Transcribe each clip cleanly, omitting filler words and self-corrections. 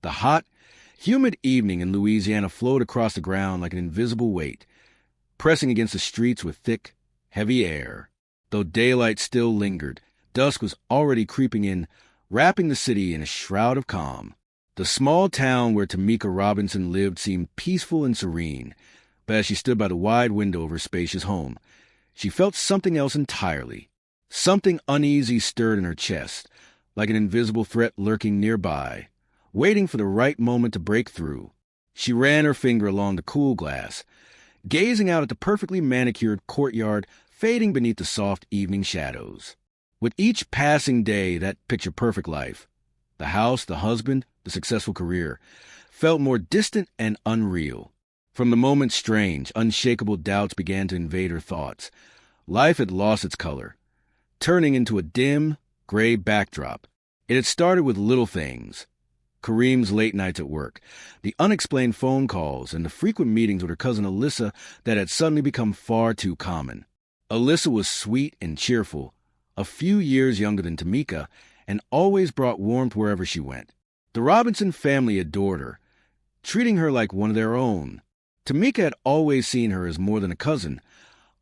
The hot, humid evening in Louisiana flowed across the ground like an invisible weight, pressing against the streets with thick, heavy air. Though daylight still lingered, dusk was already creeping in, wrapping the city in a shroud of calm. The small town where Tameka Robinson lived seemed peaceful and serene, but as she stood by the wide window of her spacious home, she felt something else entirely. Something uneasy stirred in her chest, like an invisible threat lurking nearby, waiting for the right moment to break through. She ran her finger along the cool glass, gazing out at the perfectly manicured courtyard fading beneath the soft evening shadows. With each passing day, that picture-perfect life, the house, the husband, the successful career, felt more distant and unreal. From the moment strange, unshakable doubts began to invade her thoughts, life had lost its color, turning into a dim, gray backdrop. It had started with little things. Kareem's late nights at work, the unexplained phone calls, and the frequent meetings with her cousin Alyssa that had suddenly become far too common. Alyssa was sweet and cheerful, a few years younger than Tameka, and always brought warmth wherever she went. The Robinson family adored her, treating her like one of their own. Tameka had always seen her as more than a cousin,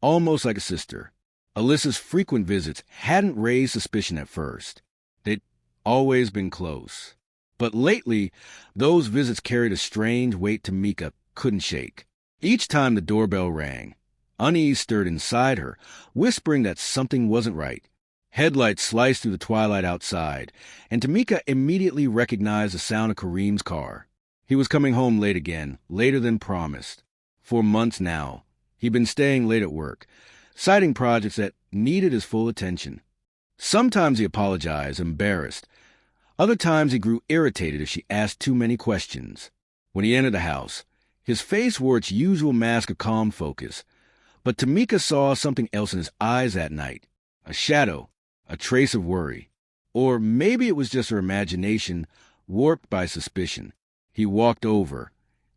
almost like a sister. Alyssa's frequent visits hadn't raised suspicion at first. They'd always been close. But lately, those visits carried a strange weight Tameka couldn't shake. Each time the doorbell rang, unease stirred inside her, whispering that something wasn't right. Headlights sliced through the twilight outside, and Tameka immediately recognized the sound of Kareem's car. He was coming home late again, later than promised. For months now, he'd been staying late at work, citing projects that needed his full attention. Sometimes he apologized, embarrassed. Other times he grew irritated if she asked too many questions. When he entered the house, his face wore its usual mask of calm focus, but Tameka saw something else in his eyes that night, a shadow, a trace of worry. Or maybe it was just her imagination, warped by suspicion. He walked over,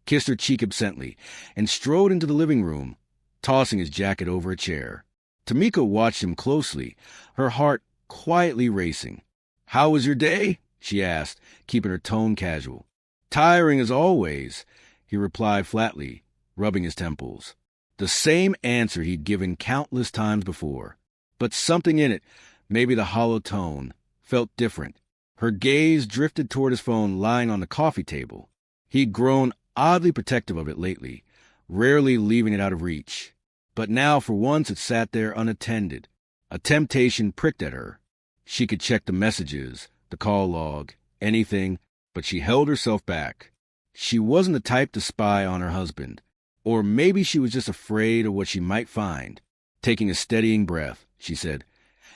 kissed her cheek absently, and strode into the living room, tossing his jacket over a chair. Tameka watched him closely, her heart quietly racing. "How was your day?" she asked, keeping her tone casual. "Tiring as always," he replied flatly, rubbing his temples. The same answer he'd given countless times before. But something in it, maybe the hollow tone, felt different. Her gaze drifted toward his phone lying on the coffee table. He'd grown oddly protective of it lately, rarely leaving it out of reach. But now, for once, it sat there unattended. A temptation pricked at her. She could check the messages, the call log, anything, but she held herself back. She wasn't the type to spy on her husband. Or maybe she was just afraid of what she might find. Taking a steadying breath, she said,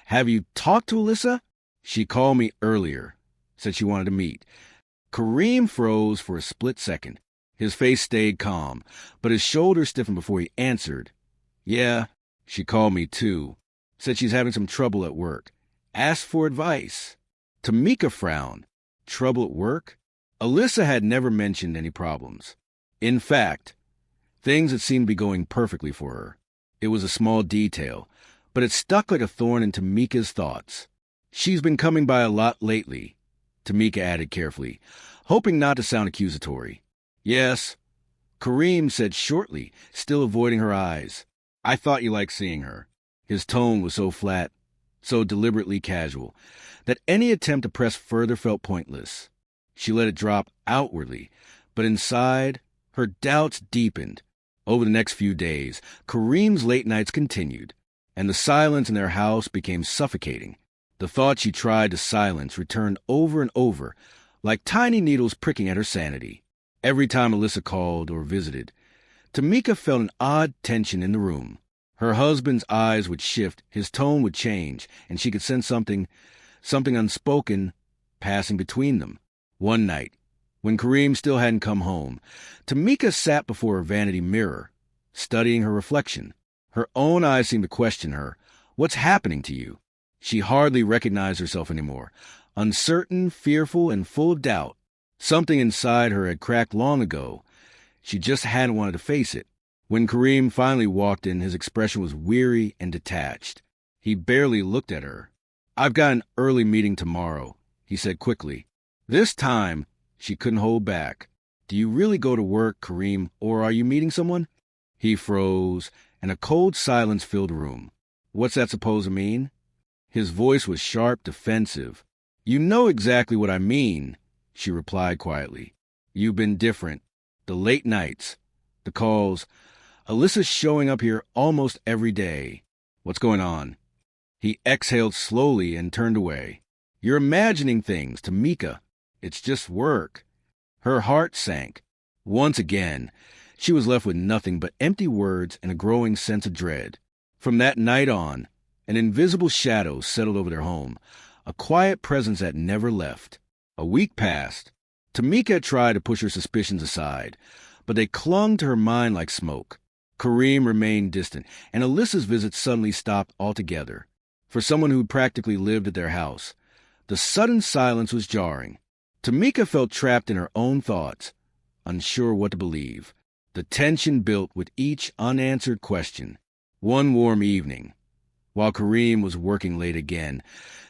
"Have you talked to Alyssa?" "She called me earlier, said she wanted to meet." Kareem froze for a split second. His face stayed calm, but his shoulders stiffened before he answered. "Yeah, she called me too. Said she's having some trouble at work. Asked for advice." Tameka frowned. Trouble at work? Alyssa had never mentioned any problems. In fact, things had seemed to be going perfectly for her. It was a small detail, but it stuck like a thorn in Tameka's thoughts. "She's been coming by a lot lately," Tameka added carefully, hoping not to sound accusatory. "Yes," Kareem said shortly, still avoiding her eyes. "I thought you liked seeing her." His tone was so flat, so deliberately casual, that any attempt to press further felt pointless. She let it drop outwardly, but inside, her doubts deepened. Over the next few days, Kareem's late nights continued, and the silence in their house became suffocating. The thoughts she tried to silence returned over and over, like tiny needles pricking at her sanity. Every time Alyssa called or visited, Tameka felt an odd tension in the room. Her husband's eyes would shift, his tone would change, and she could sense something unspoken, passing between them. One night, when Kareem still hadn't come home, Tameka sat before her vanity mirror, studying her reflection. Her own eyes seemed to question her. "What's happening to you?" She hardly recognized herself anymore, uncertain, fearful, and full of doubt. Something inside her had cracked long ago. She just hadn't wanted to face it. When Kareem finally walked in, his expression was weary and detached. He barely looked at her. "I've got an early meeting tomorrow," he said quickly. This time, She couldn't hold back. "Do you really go to work, Kareem, or are you meeting someone?" He froze, and a cold silence filled the room. "What's that supposed to mean?" His voice was sharp, defensive. "You know exactly what I mean," she replied quietly. "You've been different. The late nights, the calls. Alyssa's showing up here almost every day. What's going on?" He exhaled slowly and turned away. "You're imagining things, Tameka. It's just work." Her heart sank. Once again, she was left with nothing but empty words and a growing sense of dread. From that night on, an invisible shadow settled over their home, a quiet presence that never left. A week passed. Tameka had tried to push her suspicions aside, but they clung to her mind like smoke. Kareem remained distant, and Alyssa's visits suddenly stopped altogether. For someone who practically lived at their house, the sudden silence was jarring. Tameka felt trapped in her own thoughts, unsure what to believe. The tension built with each unanswered question. One warm evening, while Kareem was working late again,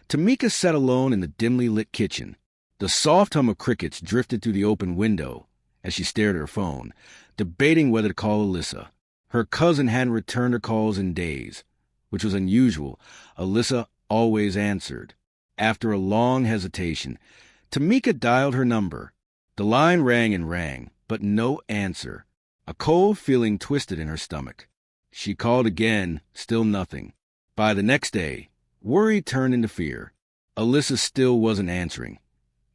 Tameka sat alone in the dimly lit kitchen. The soft hum of crickets drifted through the open window as she stared at her phone, debating whether to call Alyssa. Her cousin hadn't returned her calls in days, which was unusual. Alyssa always answered. After a long hesitation, Tameka dialed her number. The line rang and rang, but no answer. A cold feeling twisted in her stomach. She called again, still nothing. By the next day, worry turned into fear. Alyssa still wasn't answering,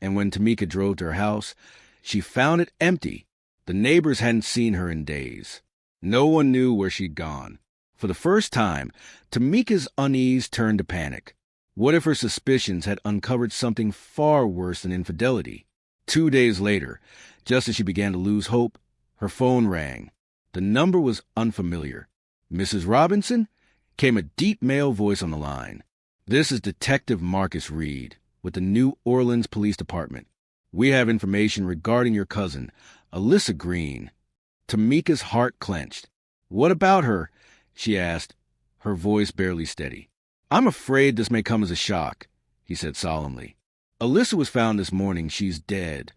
and when Tameka drove to her house, she found it empty. The neighbors hadn't seen her in days. No one knew where she'd gone. For the first time, Tameka's unease turned to panic. What if her suspicions had uncovered something far worse than infidelity? 2 days later, just as she began to lose hope, her phone rang. The number was unfamiliar. "Mrs. Robinson?" came a deep male voice on the line. "This is Detective Marcus Reed with the New Orleans Police Department. We have information regarding your cousin, Alyssa Green." Tameka's heart clenched. "What about her?" she asked, her voice barely steady. "I'm afraid this may come as a shock," he said solemnly. "Alyssa was found this morning. She's dead."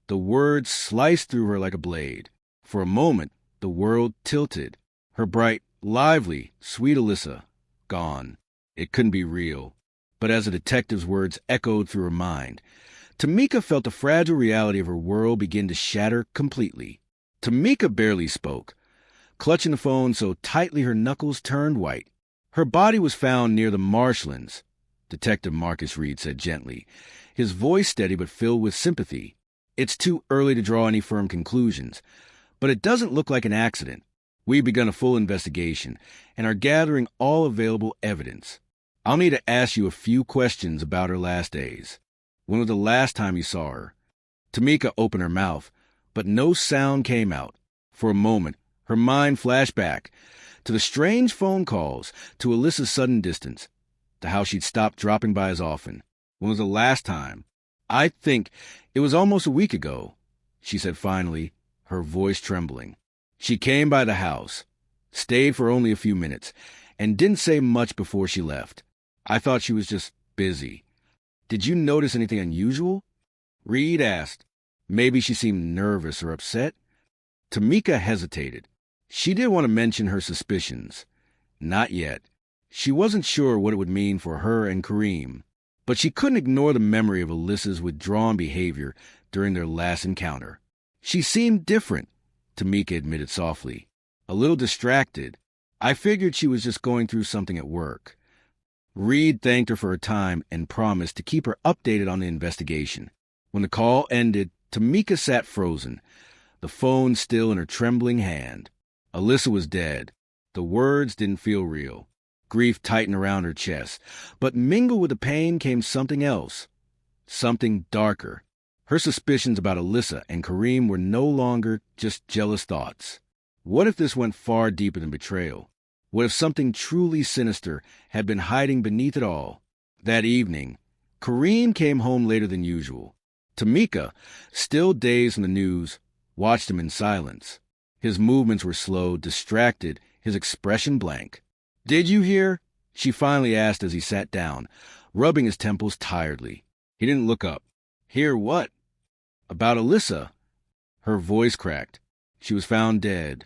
The words sliced through her like a blade. For a moment, the world tilted. Her bright, lively, sweet Alyssa, gone. It couldn't be real. But as the detective's words echoed through her mind, Tameka felt the fragile reality of her world begin to shatter completely. Tameka barely spoke, clutching the phone so tightly her knuckles turned white. "Her body was found near the marshlands," Detective Marcus Reed said gently, his voice steady but filled with sympathy. "It's too early to draw any firm conclusions, but it doesn't look like an accident. We've begun a full investigation and are gathering all available evidence. I'll need to ask you a few questions about her last days. When was the last time you saw her?" Tameka opened her mouth, but no sound came out. For a moment, her mind flashed back to the strange phone calls, to Alyssa's sudden distance, to how she'd stopped dropping by as often. "When was the last time?" "I think it was almost a week ago," she said finally, her voice trembling. "She came by the house, stayed for only a few minutes, and didn't say much before she left. I thought she was just busy." "Did you notice anything unusual?" Reed asked. "Maybe she seemed nervous or upset?" Tameka hesitated. She did want to mention her suspicions. Not yet. She wasn't sure what it would mean for her and Kareem, but she couldn't ignore the memory of Alyssa's withdrawn behavior during their last encounter. "She seemed different," Tameka admitted softly. "A little distracted. I figured she was just going through something at work." Reed thanked her for her time and promised to keep her updated on the investigation. When the call ended, Tameka sat frozen, the phone still in her trembling hand. Alyssa was dead. The words didn't feel real. Grief tightened around her chest, but mingled with the pain came something else, something darker. Her suspicions about Alyssa and Kareem were no longer just jealous thoughts. What if this went far deeper than betrayal? What if something truly sinister had been hiding beneath it all? That evening, Kareem came home later than usual. Tameka, still dazed from the news, watched him in silence. His movements were slow, distracted, his expression blank. "Did you hear?" she finally asked as he sat down, rubbing his temples tiredly. He didn't look up. "Hear what?" About Alyssa. Her voice cracked. She was found dead.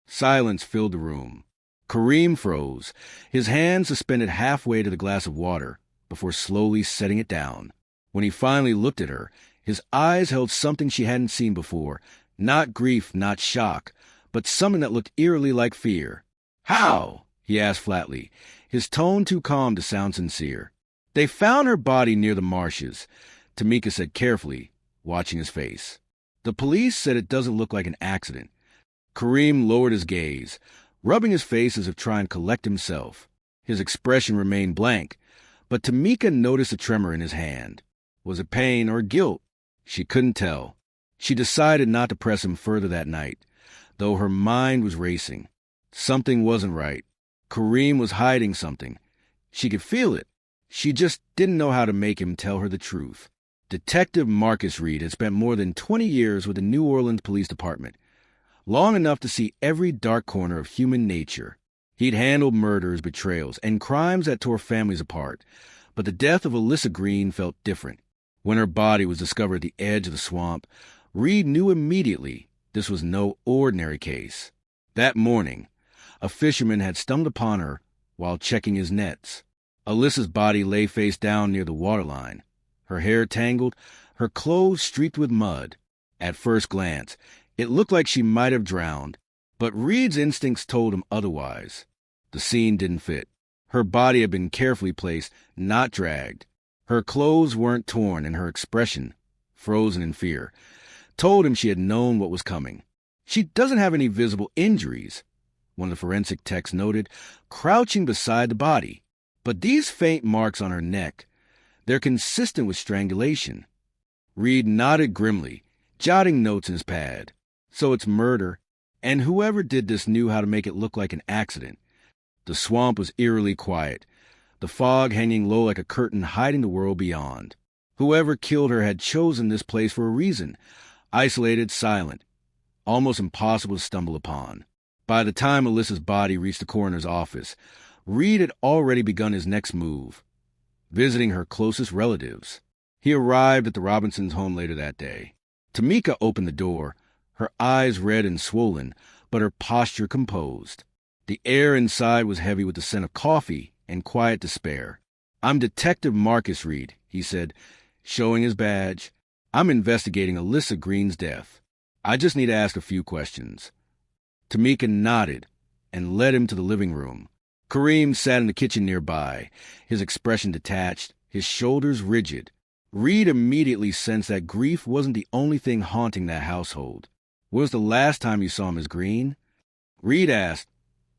Silence filled the room. Kareem froze, his hand suspended halfway to the glass of water, before slowly setting it down. When he finally looked at her, his eyes held something she hadn't seen before. Not grief, not shock, but something that looked eerily like fear. "How?" he asked flatly, his tone too calm to sound sincere. "They found her body near the marshes," Tameka said carefully, watching his face. "The police said it doesn't look like an accident." Kareem lowered his gaze, rubbing his face as if trying to collect himself. His expression remained blank, but Tameka noticed a tremor in his hand. Was it pain or guilt? She couldn't tell. She decided not to press him further that night, though her mind was racing. Something wasn't right. Kareem was hiding something. She could feel it. She just didn't know how to make him tell her the truth. Detective Marcus Greenwood had spent more than 20 years with the New Orleans Police Department, long enough to see every dark corner of human nature. He'd handled murders, betrayals, and crimes that tore families apart, but the death of Alyssa Green felt different. When her body was discovered at the edge of the swamp, Reed knew immediately this was no ordinary case. That morning, a fisherman had stumbled upon her while checking his nets. Alyssa's body lay face down near the waterline, her hair tangled, her clothes streaked with mud. At first glance, it looked like she might have drowned, but Reed's instincts told him otherwise. The scene didn't fit. Her body had been carefully placed, not dragged. Her clothes weren't torn, and her expression, frozen in fear, told him she had known what was coming. "She doesn't have any visible injuries," one of the forensic techs noted, crouching beside the body. "But these faint marks on her neck, they're consistent with strangulation." Reed nodded grimly, jotting notes in his pad. "So it's murder, and whoever did this knew how to make it look like an accident." The swamp was eerily quiet, the fog hanging low like a curtain hiding the world beyond. Whoever killed her had chosen this place for a reason, isolated, silent, almost impossible to stumble upon. By the time Alyssa's body reached the coroner's office, Reed had already begun his next move, visiting her closest relatives. He arrived at the Robinsons' home later that day. Tameka opened the door, her eyes red and swollen, but her posture composed. The air inside was heavy with the scent of coffee and quiet despair. "I'm Detective Marcus Greenwood," he said, showing his badge. "I'm investigating Alyssa Green's death. I just need to ask a few questions." Tameka nodded and led him to the living room. Kareem sat in the kitchen nearby, his expression detached, his shoulders rigid. Reed immediately sensed that grief wasn't the only thing haunting that household. "When was the last time you saw Miss Green?" Reed asked,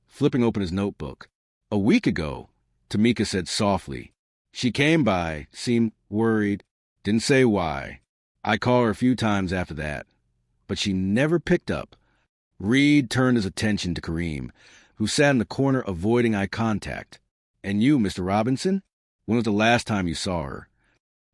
flipping open his notebook. "A week ago," Tameka said softly. "She came by, seemed worried, didn't say why. I called her a few times after that, but she never picked up." Reed turned his attention to Kareem, who sat in the corner avoiding eye contact. "And you, Mr. Robinson? When was the last time you saw her?"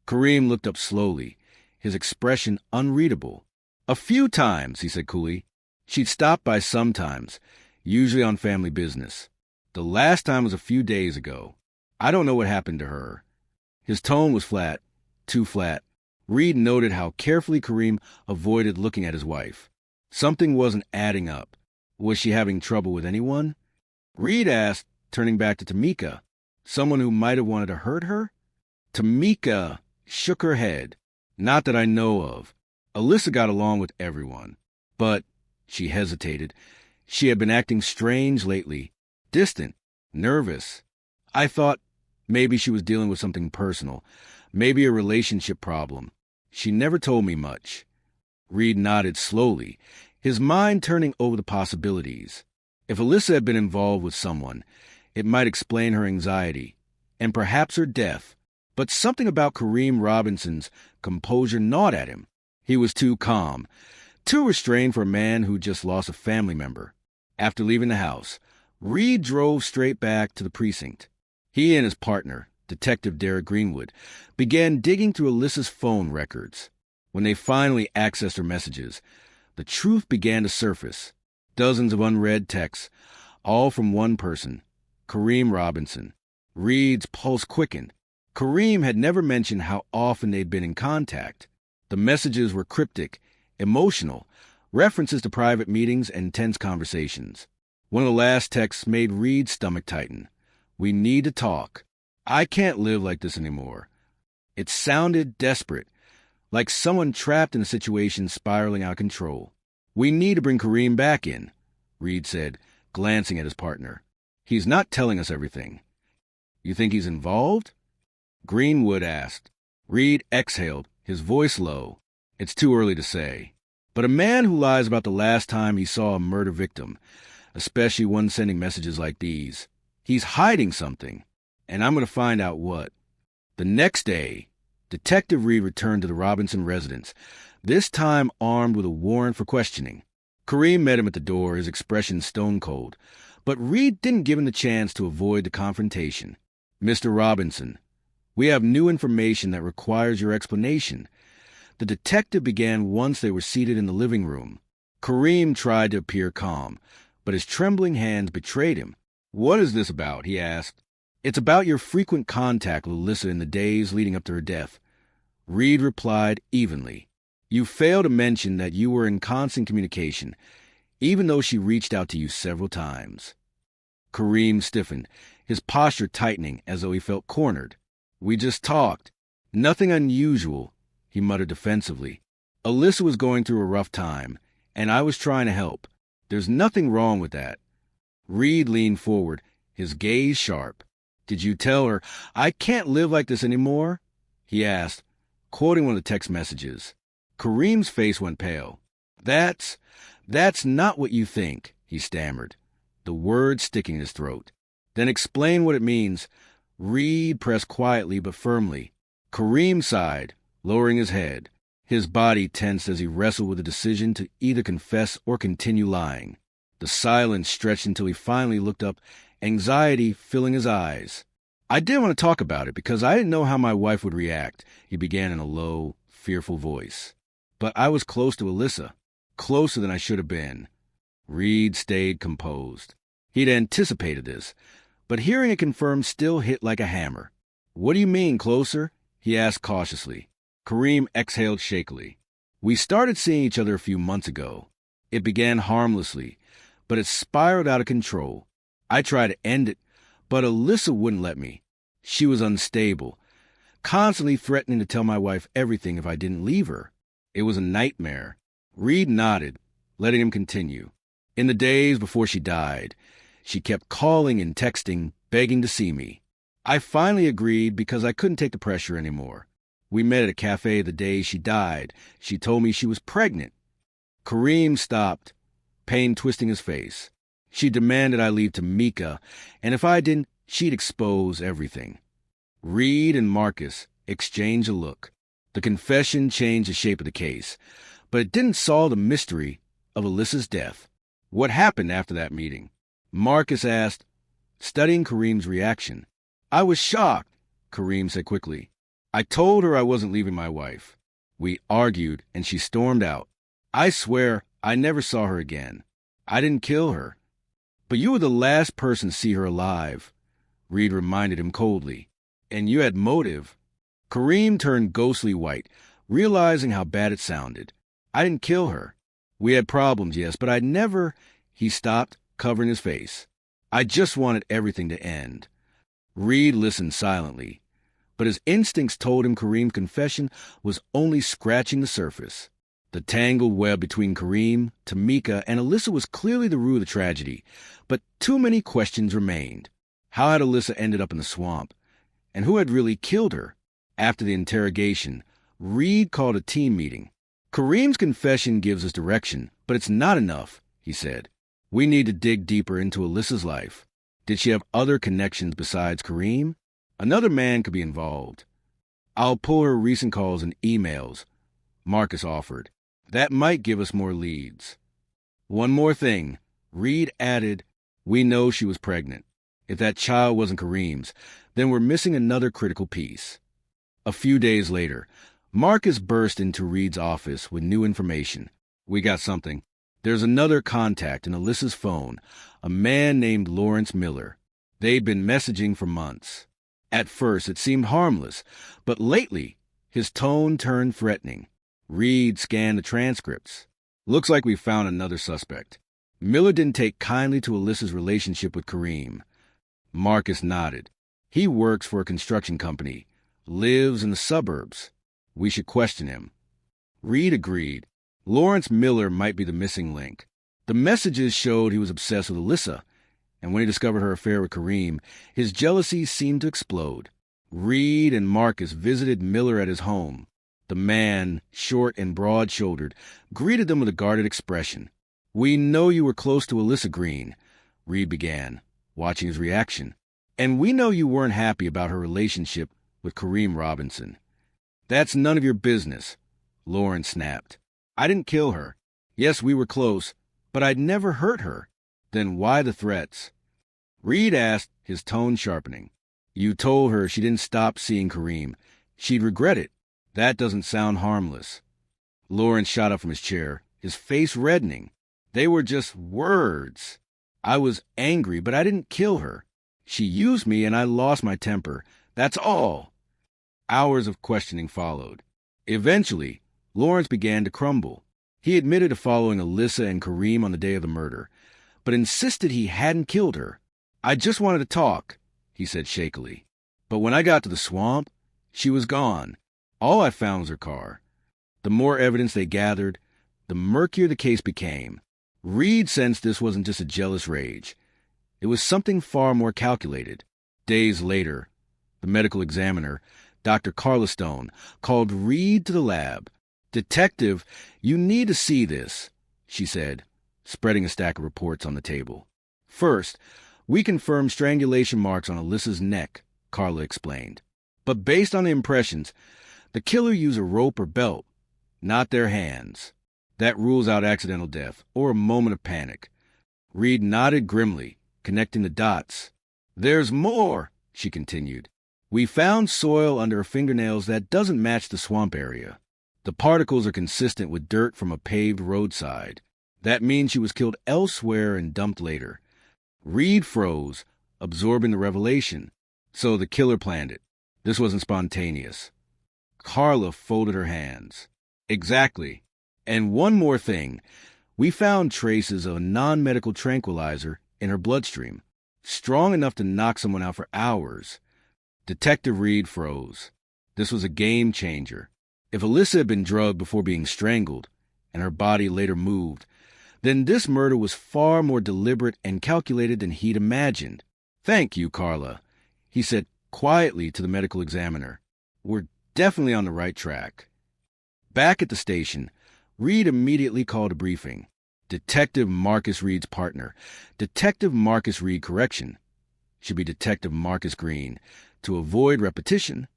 Kareem looked up slowly, his expression unreadable. "A few times," he said coolly. "She'd stop by sometimes, usually on family business. The last time was a few days ago. I don't know what happened to her." His tone was flat, too flat. Reed noted how carefully Kareem avoided looking at his wife. Something wasn't adding up. Was she having trouble with anyone? Reed asked, turning back to Tameka. "Someone who might have wanted to hurt her?" Tameka shook her head. "Not that I know of. Alyssa got along with everyone. But," she hesitated, "she had been acting strange lately. Distant, nervous. I thought maybe she was dealing with something personal, maybe a relationship problem. She never told me much." Reed nodded slowly, his mind turning over the possibilities. If Alyssa had been involved with someone, it might explain her anxiety, and perhaps her death. But something about Kareem Robinson's composure gnawed at him. He was too calm, too restrained for a man who just lost a family member. After leaving the house, Reed drove straight back to the precinct. He and his partner, Detective Greenwood, began digging through Alyssa's phone records. When they finally accessed her messages, the truth began to surface. Dozens of unread texts, all from one person, Kareem Robinson. Reed's pulse quickened. Kareem had never mentioned how often they'd been in contact. The messages were cryptic, emotional, references to private meetings and tense conversations. One of the last texts made Reed's stomach tighten. "We need to talk. I can't live like this anymore." It sounded desperate, like someone trapped in a situation spiraling out of control. "We need to bring Kareem back in," Reed said, glancing at his partner. "He's not telling us everything." "You think he's involved?" Greenwood asked. Reed exhaled, his voice low. "It's too early to say. But a man who lies about the last time he saw a murder victim, especially one sending messages like these, he's hiding something, and I'm going to find out what." The next day, Detective Reed returned to the Robinson residence, this time armed with a warrant for questioning. Kareem met him at the door, his expression stone cold, but Reed didn't give him the chance to avoid the confrontation. "Mr. Robinson, we have new information that requires your explanation." The detective began once they were seated in the living room. Kareem tried to appear calm, but his trembling hands betrayed him. "What is this about?" he asked. "It's about your frequent contact with Alyssa in the days leading up to her death." Reed replied evenly. "You fail to mention that you were in constant communication, even though she reached out to you several times." Kareem stiffened, his posture tightening as though he felt cornered. "We just talked. Nothing unusual," he muttered defensively. "Alyssa was going through a rough time, and I was trying to help. There's nothing wrong with that." Reed leaned forward, his gaze sharp. "Did you tell her, 'I can't live like this anymore'?" he asked, quoting one of the text messages. Kareem's face went pale. That's not what you think," he stammered, the words sticking in his throat. "Then explain what it means." Reed pressed quietly but firmly. Kareem sighed, lowering his head. His body tensed as he wrestled with the decision to either confess or continue lying. The silence stretched until he finally looked up, anxiety filling his eyes. "I didn't want to talk about it because I didn't know how my wife would react," he began in a low, fearful voice. "But I was close to Alyssa, closer than I should have been." Reed stayed composed. He'd anticipated this, but hearing it confirmed still hit like a hammer. "What do you mean, closer?" he asked cautiously. Kareem exhaled shakily. "We started seeing each other a few months ago. It began harmlessly, but it spiraled out of control. I tried to end it, but Alyssa wouldn't let me. She was unstable, constantly threatening to tell my wife everything if I didn't leave her. It was a nightmare." Reed nodded, letting him continue. "In the days before she died, she kept calling and texting, begging to see me. I finally agreed because I couldn't take the pressure anymore. We met at a cafe the day she died. She told me she was pregnant." Kareem stopped, pain twisting his face. "She demanded I leave Tameka, and if I didn't, she'd expose everything." Reed and Marcus exchanged a look. The confession changed the shape of the case, but it didn't solve the mystery of Alyssa's death. "What happened after that meeting?" Marcus asked, studying Kareem's reaction. "I was shocked," Kareem said quickly. "I told her I wasn't leaving my wife. We argued, and she stormed out. I swear I never saw her again. I didn't kill her." "But you were the last person to see her alive," Reed reminded him coldly. "And you had motive." Kareem turned ghostly white, realizing how bad it sounded. "I didn't kill her. We had problems, yes, but I'd never—" He stopped, covering his face. "I just wanted everything to end." Reed listened silently, but his instincts told him Kareem's confession was only scratching the surface. The tangled web between Kareem, Tameka, and Alyssa was clearly the root of the tragedy, but too many questions remained. How had Alyssa ended up in the swamp? And who had really killed her? After the interrogation, Reed called a team meeting. "Kareem's confession gives us direction, but it's not enough," he said. "We need to dig deeper into Alyssa's life. Did she have other connections besides Kareem? Another man could be involved." "I'll pull her recent calls and emails," Marcus offered. "That might give us more leads." "One more thing," Reed added. "We know she was pregnant. If that child wasn't Kareem's, then we're missing another critical piece." A few days later, Marcus burst into Reed's office with new information. "We got something. There's another contact in Alyssa's phone, a man named Lawrence Miller. They'd been messaging for months. At first, it seemed harmless, but lately, his tone turned threatening. Reed scanned the transcripts. Looks like we found another suspect. Miller didn't take kindly to Alyssa's relationship with Kareem. Marcus nodded. He works for a construction company, lives in the suburbs. We should question him. Reed agreed. Lawrence Miller might be the missing link. The messages showed he was obsessed with Alyssa, and when he discovered her affair with Kareem, his jealousy seemed to explode. Reed and Marcus visited Miller at his home. The man, short and broad-shouldered, greeted them with a guarded expression. "We know you were close to Alyssa Green," Reed began, watching his reaction. "And we know you weren't happy about her relationship with Kareem Robinson." "That's none of your business," Lawrence snapped. "I didn't kill her. Yes, we were close, but I'd never hurt her. Then why the threats?" Reed asked, his tone sharpening. "You told her she didn't stop seeing Kareem. She'd regret it. That doesn't sound harmless." Lawrence shot up from his chair, his face reddening. "They were just words. I was angry, but I didn't kill her. She used me and I lost my temper. That's all." Hours of questioning followed. Eventually, Lawrence began to crumble. He admitted to following Alyssa and Kareem on the day of the murder, but insisted he hadn't killed her. "I just wanted to talk," he said shakily. "But when I got to the swamp, she was gone. All I found was her car." The more evidence they gathered, the murkier the case became. Reed sensed this wasn't just a jealous rage. It was something far more calculated. Days later, the medical examiner, Dr. Carla Stone, called Reed to the lab. "Detective, you need to see this," she said, spreading a stack of reports on the table. "First, we confirmed strangulation marks on Alyssa's neck," Carla explained. "But based on the impressions, the killer used a rope or belt, not their hands. That rules out accidental death or a moment of panic." Reed nodded grimly, connecting the dots. "There's more," she continued. "We found soil under her fingernails that doesn't match the swamp area. The particles are consistent with dirt from a paved roadside. That means she was killed elsewhere and dumped later." Reed froze, absorbing the revelation. So the killer planned it. This wasn't spontaneous. Carla folded her hands. "Exactly. And one more thing. We found traces of a non-medical tranquilizer in her bloodstream, strong enough to knock someone out for hours." Detective Reed froze. This was a game changer. If Alyssa had been drugged before being strangled, and her body later moved, then this murder was far more deliberate and calculated than he'd imagined. "Thank you, Carla," he said quietly to the medical examiner. "We're definitely on the right track." Back at the station, Reed immediately called a briefing. Detective Marcus Reed's partner, Detective Marcus Reed, should be Detective Marcus Green, to avoid repetition.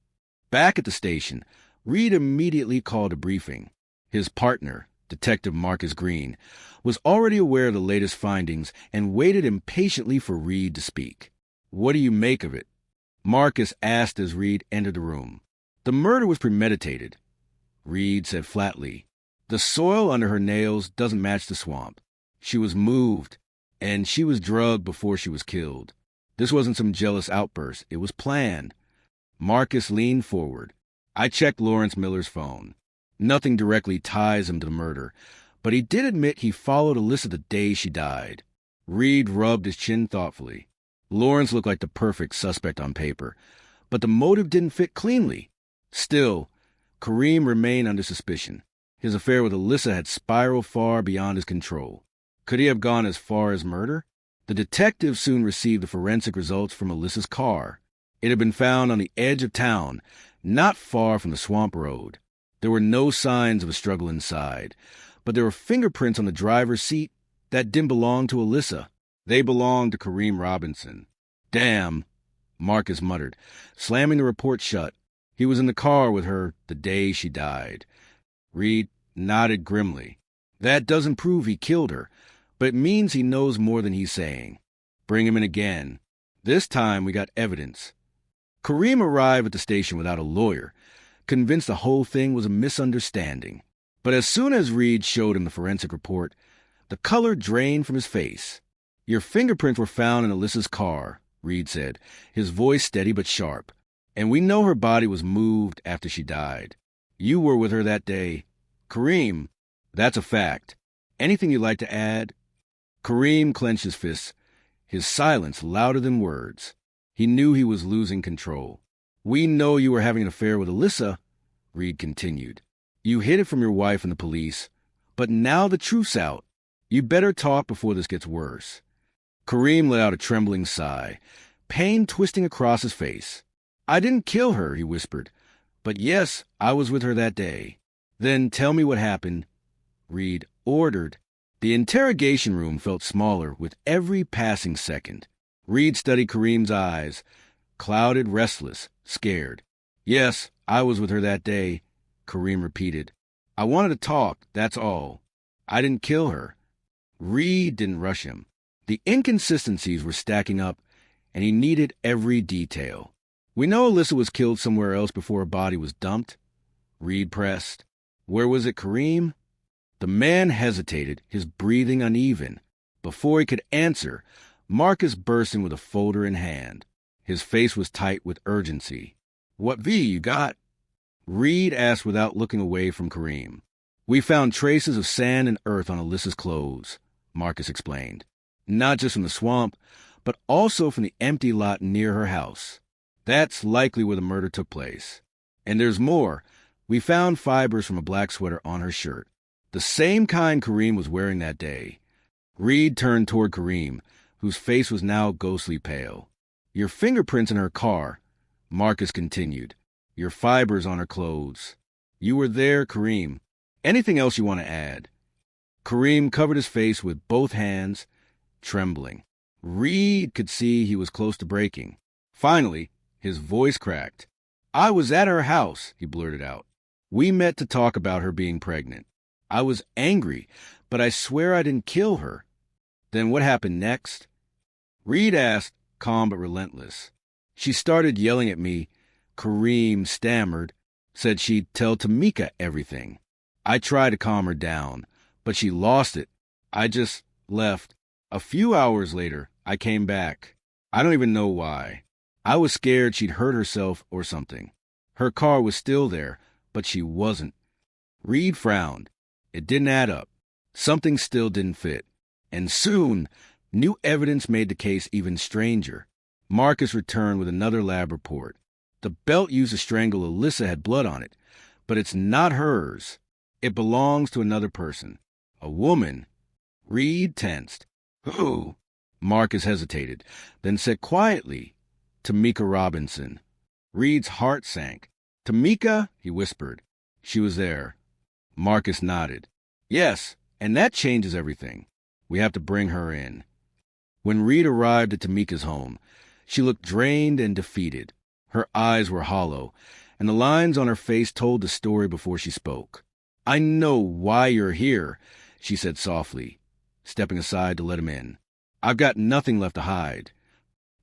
Back at the station, Reed immediately called a briefing. His partner, Detective Marcus Green, was already aware of the latest findings and waited impatiently for Reed to speak. "What do you make of it?" Marcus asked as Reed entered the room. "The murder was premeditated," Reed said flatly. "The soil under her nails doesn't match the swamp. She was moved, and she was drugged before she was killed. This wasn't some jealous outburst. It was planned." Marcus leaned forward. "I checked Lawrence Miller's phone. Nothing directly ties him to the murder, but he did admit he followed Alyssa the day she died." Reed rubbed his chin thoughtfully. Lawrence looked like the perfect suspect on paper, but the motive didn't fit cleanly. Still, Kareem remained under suspicion. His affair with Alyssa had spiraled far beyond his control. Could he have gone as far as murder? The detective soon received the forensic results from Alyssa's car. It had been found on the edge of town, not far from the swamp road. There were no signs of a struggle inside, but there were fingerprints on the driver's seat that didn't belong to Alyssa. They belonged to Kareem Robinson. "Damn," Marcus muttered, slamming the report shut. "He was in the car with her the day she died." Reed nodded grimly. "That doesn't prove he killed her, but it means he knows more than he's saying. Bring him in again. This time we got evidence." Kareem arrived at the station without a lawyer, convinced the whole thing was a misunderstanding. But as soon as Reed showed him the forensic report, the color drained from his face. "Your fingerprints were found in Alyssa's car," Reed said, his voice steady but sharp. "And we know her body was moved after she died. You were with her that day. Kareem, that's a fact. Anything you'd like to add? Kareem clenched his fists, his silence louder than words. He knew he was losing control. We know you were having an affair with Alyssa, Reed continued. You hid it from your wife and the police, but now the truth's out. You better talk before this gets worse. Kareem let out a trembling sigh, pain twisting across his face. I didn't kill her, he whispered, but yes, I was with her that day. Then tell me what happened, Reed ordered. The interrogation room felt smaller with every passing second. Reed studied Kareem's eyes, clouded, restless, scared. Yes, I was with her that day, Kareem repeated. I wanted to talk, that's all. I didn't kill her. Reed didn't rush him. The inconsistencies were stacking up, and he needed every detail. We know Alyssa was killed somewhere else before her body was dumped, Reed pressed. Where was it, Kareem? The man hesitated, his breathing uneven. Before he could answer, Marcus burst in with a folder in hand. His face was tight with urgency. What V you got? Reed asked without looking away from Kareem. We found traces of sand and earth on Alyssa's clothes, Marcus explained. Not just from the swamp, but also from the empty lot near her house. That's likely where the murder took place. And there's more. We found fibers from a black sweater on her shirt. The same kind Kareem was wearing that day. Reed turned toward Kareem, whose face was now ghostly pale. Your fingerprints in her car, Marcus continued. Your fibers on her clothes. You were there, Kareem. Anything else you want to add? Kareem covered his face with both hands, trembling. Reed could see he was close to breaking. Finally, his voice cracked. I was at her house, he blurted out. We met to talk about her being pregnant. I was angry, but I swear I didn't kill her. Then what happened next? Reed asked, calm but relentless. She started yelling at me. Kareem stammered, said she'd tell Tameka everything. I tried to calm her down, but she lost it. I just left. A few hours later, I came back. I don't even know why. I was scared she'd hurt herself or something. Her car was still there, but she wasn't. Reed frowned. It didn't add up. Something still didn't fit. And soon, new evidence made the case even stranger. Marcus returned with another lab report. The belt used to strangle Alyssa had blood on it, but it's not hers. It belongs to another person. A woman. Reed tensed. Who? Marcus hesitated, then said quietly, Tameka Robinson. Reed's heart sank. Tameka? He whispered. She was there. Marcus nodded. Yes, and that changes everything. We have to bring her in. When Reed arrived at Tameka's home, she looked drained and defeated. Her eyes were hollow, and the lines on her face told the story before she spoke. I know why you're here, she said softly, stepping aside to let him in. I've got nothing left to hide.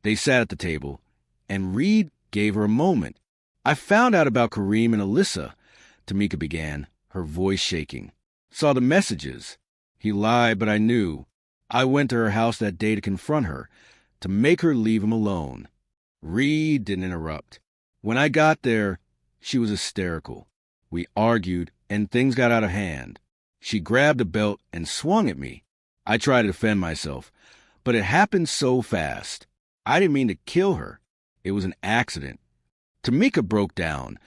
They sat at the table, and Reed gave her a moment. I found out about Kareem and Alyssa, Tameka began, her voice shaking. Saw the messages. He lied, but I knew. I went to her house that day to confront her, to make her leave him alone. Reed didn't interrupt. When I got there, she was hysterical. We argued, and things got out of hand. She grabbed a belt and swung at me. I tried to defend myself, but it happened so fast. I didn't mean to kill her. It was an accident. Tameka broke down,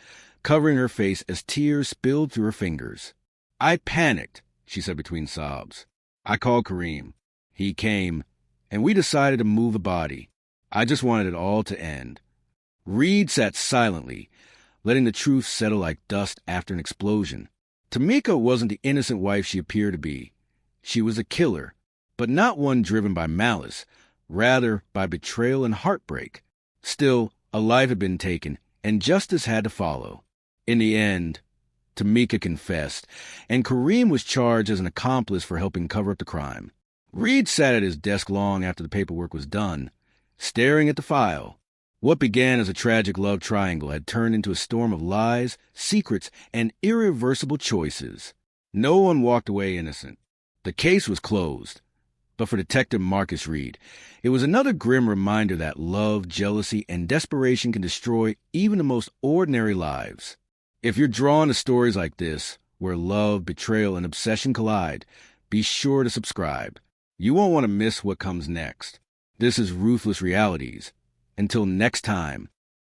covering her face as tears spilled through her fingers. I panicked, she said between sobs. I called Kareem. He came, and we decided to move the body. I just wanted it all to end. Reed sat silently, letting the truth settle like dust after an explosion. Tameka wasn't the innocent wife she appeared to be. She was a killer, but not one driven by malice, rather by betrayal and heartbreak. Still, a life had been taken, and justice had to follow. In the end, Tameka confessed, and Kareem was charged as an accomplice for helping cover up the crime. Reed sat at his desk long after the paperwork was done, staring at the file. What began as a tragic love triangle had turned into a storm of lies, secrets, and irreversible choices. No one walked away innocent. The case was closed. But for Detective Marcus Reed, it was another grim reminder that love, jealousy, and desperation can destroy even the most ordinary lives. If you're drawn to stories like this, where love, betrayal, and obsession collide. Be sure to subscribe. You won't want to miss what comes next. This is Ruthless Realities. Until next time,